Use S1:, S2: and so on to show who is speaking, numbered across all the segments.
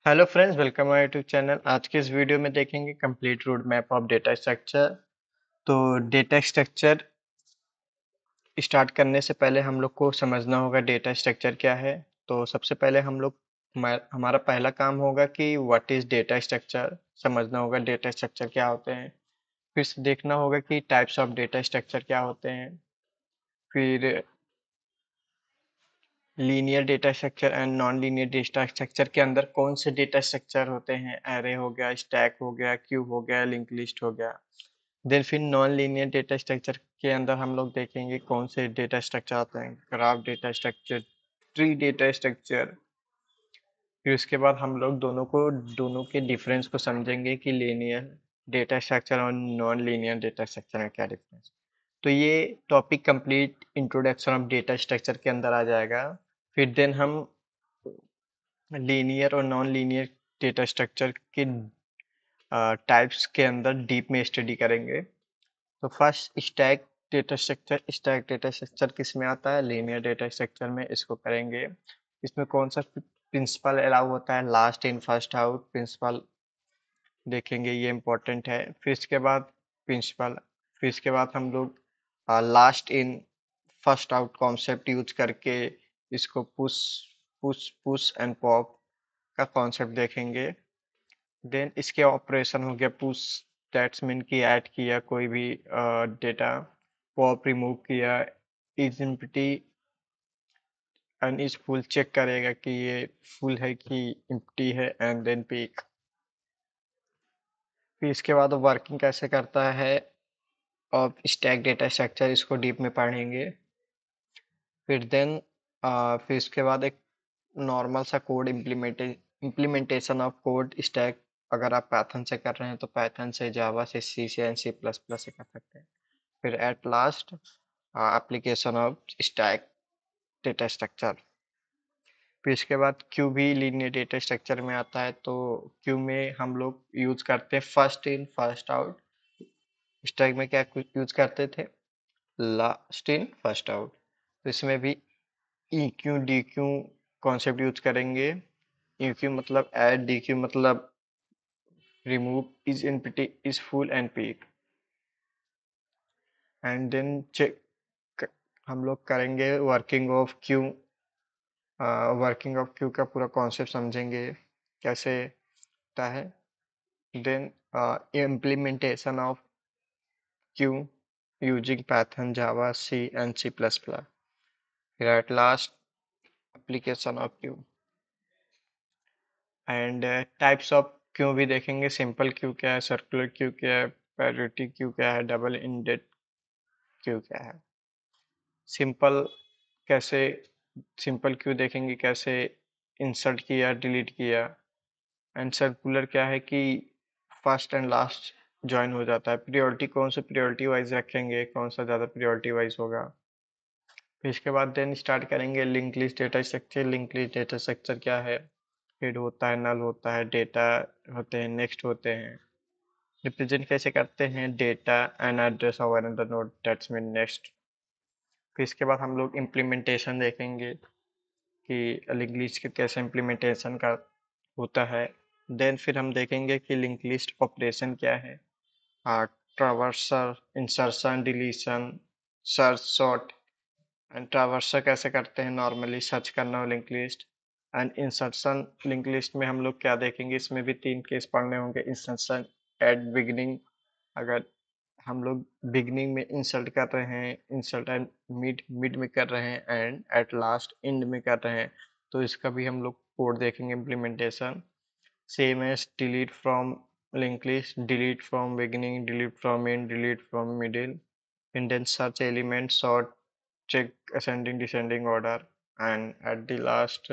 S1: Hello friends, welcome my YouTube channel. आज के इस वीडियो में देखेंगे complete road map of data structure. तो डेटा स्ट्रक्चर स्टार्ट करने से पहले हम लोग को समझना होगा डेटा स्ट्रक्चर क्या है। तो सबसे पहले हमारा पहला काम होगा कि व्हाट इज डेटा स्ट्रक्चर, समझना होगा डेटा स्ट्रक्चर क्या होते हैं। फिर से देखना होगा कि टाइप्स ऑफ डेटा स्ट्रक्चर क्या होते हैं। फिर linear data structure and non linear data structure के अंदर कौन से डेटा स्ट्रक्चर होते हैं। एरे हो गया, स्टैक हो गया, क्यू हो गया, लिंक लिस्ट हो गया। देन फिर नॉन लीनियर डेटा स्ट्रक्चर के अंदर हम लोग देखेंगे कौन से डेटा स्ट्रक्चर आते हैं। Graph data structure, tree data structure. फिर उसके बाद हम लोग दोनों के डिफरेंस को समझेंगे कि लीनियर डेटा स्ट्रक्चर और नॉन लीनियर डेटा स्ट्रक्चर में क्या डिफरेंस। तो ये topic complete introduction of data structure के अंदर आ जाएगा। फिर देन हम लीनियर और नॉन लीनियर डेटा स्ट्रक्चर के टाइप्स के अंदर डीप में स्टडी करेंगे। तो फर्स्ट स्टैक डेटा स्ट्रक्चर किस में आता है, लीनियर डेटा स्ट्रक्चर में इसको करेंगे। इसमें कौन सा प्रिंसिपल अलाउ होता है, last in first out principle देखेंगे, ये इम्पोर्टेंट है। फिर इसके बाद प्रिंसिपल, फिर इसके बाद हम लोग last in first out concept use करके इसको push push push and pop का कॉन्सेप्ट देखेंगे। देन इसके ऑपरेशन हो गया पुश, दैट्स मीन कि ऐड किया कोई भी डेटा, पॉप रिमूव किया, is empty and is full check करेगा कि ये फुल है कि एम्प्टी है, एंड देन पिक। फिर इसके बाद वर्किंग कैसे करता है और स्टैक डेटा स्ट्रक्चर, इसको डीप में पढ़ेंगे। फिर देन फिर इसके बाद एक नॉर्मल सा code implementation of code stack. अगर आप पाइथन से कर रहे हैं तो पाइथन से, जावा से, सी से एंड सी प्लस प्लस से कर सकते हैं। फिर at last application of stack data structure. फिर इसके बाद क्यू भी लीनियर डेटा स्ट्रक्चर में आता है। तो क्यू में हम लोग यूज करते हैं first in first out. Stack में क्या यूज करते थे, लास्ट इन फर्स्ट आउट। तो इसमें भी enqueue dequeue concept use करेंगे। ई क्यू मतलब ऐड, डी क्यू मतलब remove, is empty, is full and peek. And then check हम लोग करेंगे working of queue. Working of queue का पूरा कॉन्सेप्ट समझेंगे कैसे होता है। Then implementation of queue using Python, Java, C and C plus plus. फिर at last application of queue and types of queue भी देखेंगे। सिंपल क्यू क्या है, सर्कुलर क्यू क्या है, प्रायोरिटी क्यू क्या है, डबल इंडेड क्यू क्या है। सिंपल कैसे, सिंपल क्यू देखेंगे कैसे इंसर्ट किया, डिलीट किया। एंड सर्कुलर क्या है कि फर्स्ट एंड लास्ट ज्वाइन हो जाता है। प्रायोरिटी कौन सा प्रायोरिटी वाइज रखेंगे, कौन सा ज़्यादा प्रायोरिटी वाइज होगा। फिर इसके बाद देन स्टार्ट करेंगे link list data structure. Link list data structure क्या है, हेड होता है, नल होता है, डेटा होते हैं, नेक्स्ट होते हैं। रिप्रेजेंट कैसे करते हैं, data and address of another node, that's mean next. फिर इसके बाद हम लोग इम्प्लीमेंटेशन देखेंगे कि लिंक लिस्ट के कैसे इम्प्लीमेंटेशन का होता है। देन फिर हम देखेंगे कि लिंक लिस्ट ऑपरेशन क्या है, traversal, insertion, deletion, search, sort. And traversal कैसे करते हैं, नॉर्मली सर्च करना हो link list. And insertion link list में हम लोग क्या देखेंगे, इसमें भी तीन केस पढ़ने होंगे। इंसर्शन एट बिगिनिंग, अगर हम लोग बिगिनिंग में इंसर्ट कर रहे हैं, इंसर्ट एंड मिड, मिड में कर रहे हैं, एंड एट लास्ट एंड में कर रहे हैं, तो इसका भी हम लोग कोड देखेंगे implementation. Same as delete from link list, delete from beginning, delete from end, delete from middle, indent search element, sort, check ascending descending order. And at the last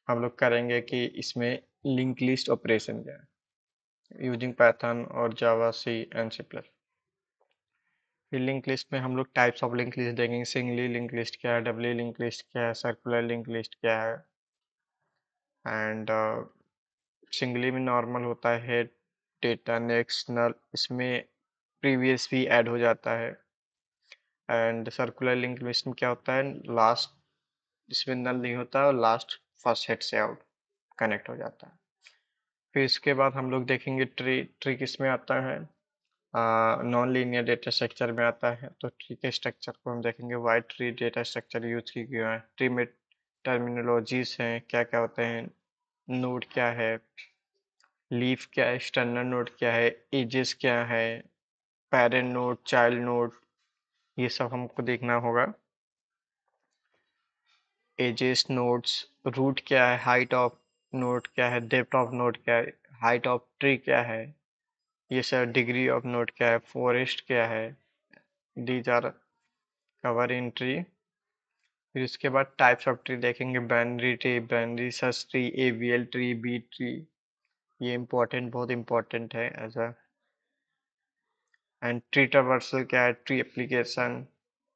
S1: हम लोग करेंगे कि इसमें लिंक लिस्ट ऑपरेशन क्या है using Python और जावा, C and C plus. फिर link list में हम लोग टाइप्स ऑफ लिंक लिस्ट देखेंगे। सिंगली लिंक लिस्ट क्या है, डबली लिंक लिस्ट क्या है, सर्कुलर लिंक लिस्ट क्या है। एंड सिंगली में नॉर्मल होता है डेटा, नेक्स्ट, नल, इसमें प्रीवियस भी ऐड हो जाता है। एंड सर्कुलर लिंक लिस्ट में क्या होता है, लास्ट इसमें नल नहीं होता और लास्ट फर्स्ट हेड से आउट कनेक्ट हो जाता है। फिर इसके बाद हम लोग देखेंगे ट्री। ट्री किस में आता है? नॉन लीनियर डेटा स्ट्रक्चर में आता है। तो ट्री के स्ट्रक्चर को हम देखेंगे, why tree data structure use की गया है। ट्री में टर्मिनोलॉजीज हैं, क्या क्या होते हैं, नोड क्या है, लीफ क्या है, एक्सटर्नल नोड क्या है, एजेस क्या है, पेरेंट नोड, चाइल्ड नोड, ये सब हमको देखना होगा। एजेस, नोड्स, रूट क्या है, हाइट ऑफ नोड क्या है, डेप्थ ऑफ नोड क्या है, हाइट ऑफ ट्री क्या है, ये सब, डिग्री ऑफ नोड क्या है, फॉरेस्ट क्या है, these are cover in tree. फिर उसके बाद टाइप्स ऑफ ट्री देखेंगे, binary tree, binary search tree, AVL tree, B tree. ये इम्पोर्टेंट, बहुत इम्पोर्टेंट है as a. And tree traversal क्या है, ट्री एप्लीकेशन।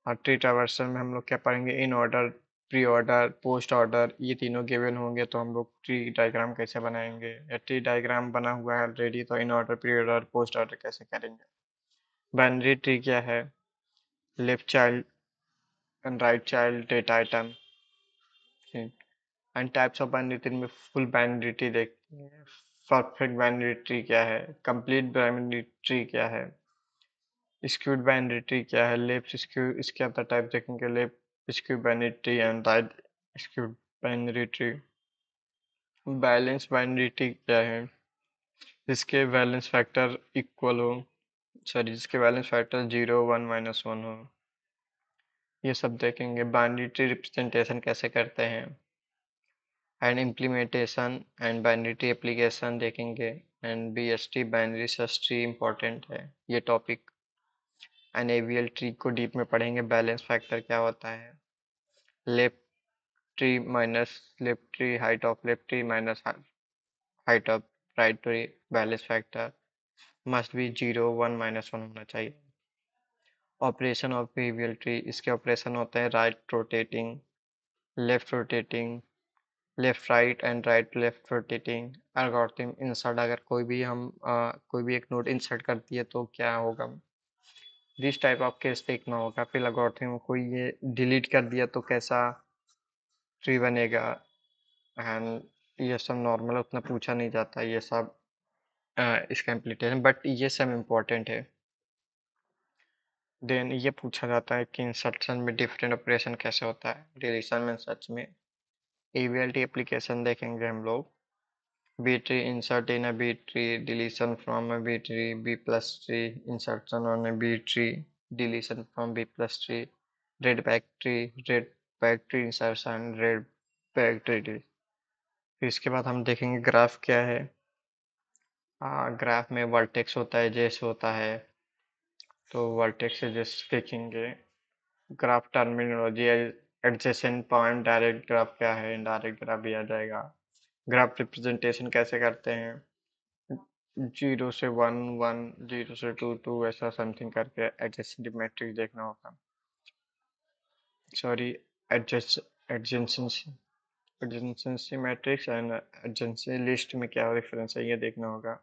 S1: और ट्री ट्रावर्सल में हम लोग क्या पढ़ेंगे, in order, pre order, post order, ये तीनों गिवन होंगे तो हम लोग ट्री डायग्राम कैसे बनाएंगे, या ट्री डायग्राम बना हुआ है ऑलरेडी तो इन order, pre order, post order कैसे करेंगे। बाइनरी ट्री क्या है, left child and right child data item. And types of binary tree में फुल बाइनरी ट्री देखेंगे, परफेक्ट बाइनरी ट्री क्या है, कंप्लीट बाइनरी ट्री क्या है, स्क्यूड बाइनरी ट्री क्या है, लेफ्ट स्क्यू, इसके अंदर टाइप देखेंगे, left skew binary tree and right skew binary tree. Balance binary tree क्या है, जिसके बैलेंस फैक्टर इक्वल हो, सॉरी जिसके बैलेंस फैक्टर 0, 1, -1 हो, ये सब देखेंगे। बाइनरी ट्री रिप्रेजेंटेशन कैसे करते हैं, and implementation and binary tree application देखेंगे। And BST binary search tree important है ये टॉपिक। एंड एवीएल ट्री को डीप में पढ़ेंगे, बैलेंस फैक्टर क्या होता है, left tree minus left tree, height of left tree minus height of right tree, balance factor must be 0, 1, -1 होना चाहिए। ऑपरेशन ऑफ बीवीएल ट्री, इसके ऑपरेशन होते हैं right rotating, left rotating, left right and right left rotating. Algorithm insert, अगर कोई भी एक node insert कर दिए तो क्या होगा, दिस टाइप ऑफ केस देखना होगा। फिर एल्गोरिथम कोई ये डिलीट कर दिया तो कैसा ट्री बनेगा। एंड ये सब नॉर्मल उतना पूछा नहीं जाता ये सब, इसका इम्प्लीमेंटेशन, बट ये सब इम्पोर्टेंट है। देन ये पूछा जाता है कि इंसर्शन में डिफरेंट ऑपरेशन कैसे होता है, डिलीशन में, सच में। एवीएलटी एप्लीकेशन देखेंगे हम लोग, B tree, insert in a B tree, deletion from a B tree, B plus tree, insertion on a B tree, deletion from B plus tree, red back tree, red back tree insertion, red back tree. फिर इसके बाद हम देखेंगे graph क्या है। Graph में vertex होता है, जेस होता है, तो वर्टेक्स से जेस देखेंगे। Graph terminology, adjacent point, direct graph क्या है, इनडायरेक्ट ग्राफ भी आ जाएगा। ग्राफ रिप्रेजेंटेशन कैसे करते हैं, 0 से 1, 1, 0 से 2, 2, ऐसा समथिंग करके एडजेसेंट मैट्रिक्स देखना होगा। Sorry, adjacen adjacency adjacency matrix and adjacency list में क्या डिफरेंस है ये देखना होगा।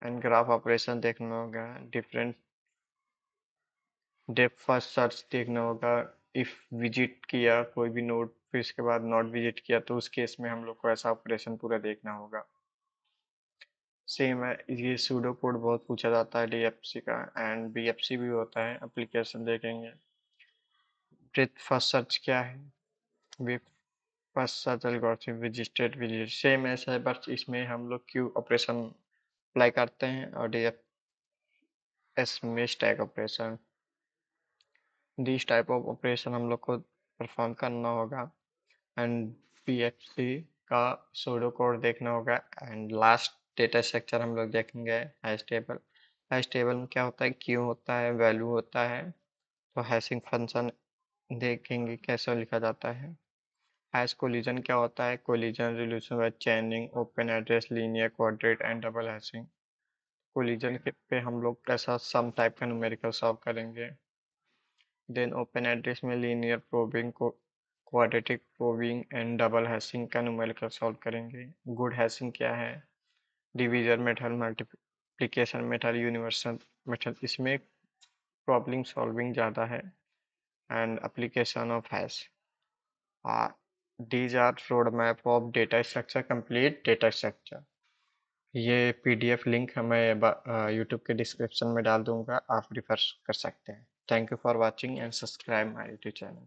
S1: एंड ग्राफ ऑपरेशन देखना होगा, डिफरेंट डेप्थ फर्स्ट सर्च देखना होगा। इफ विजिट किया कोई भी नोड, फिर इसके बाद नॉट विजिट किया, तो उस केस में हम लोग को ऐसा ऑपरेशन पूरा देखना होगा। सेम है ये, सूडो कोड बहुत पूछा जाता है डीएफसी का, एंड बीएफसी भी होता है, एप्लीकेशन देखेंगे। ब्रेथ फर्स्ट सर्च क्या है, way first search algorithm, visited visit, same ऐसा है, बस इसमें हम लोग क्यू ऑपरेशन अप्लाई करते हैं, और डीएफएस में stack operation. This type of operation हम लोग को परफॉर्म करना होगा। एंड पीएचपी का सूडो कोड देखना होगा। एंड लास्ट डेटा स्ट्रक्चर हम लोग देखेंगे, हैश टेबल। हैश टेबल में क्या होता है, क्यों होता है, वैल्यू होता है, तो हैशिंग फंक्शन देखेंगे कैसे लिखा जाता है। हैश कोलिजन क्या होता है, collision relation by chaining, open address, linear, quadrate and double hashing. Collision पे हम लोग ऐसा सम टाइप का न्यूमेरिकल सॉल्व करेंगे। देन ओपन एड्रेस में लीनियर प्रोबिंग को, quadratic probing and double hashing का न्यूमेरिकल सॉल्व करेंगे। गुड हैशिंग क्या है, division method, multiplication method, universal method, इसमें प्रॉब्लम सॉल्विंग ज़्यादा है। And application of hash, these are roadmap of data structure, complete data structure. ये PDF link मैं YouTube के डिस्क्रिप्शन में डाल दूंगा, आप रिफर कर सकते हैं। Thank you for watching and subscribe my YouTube channel.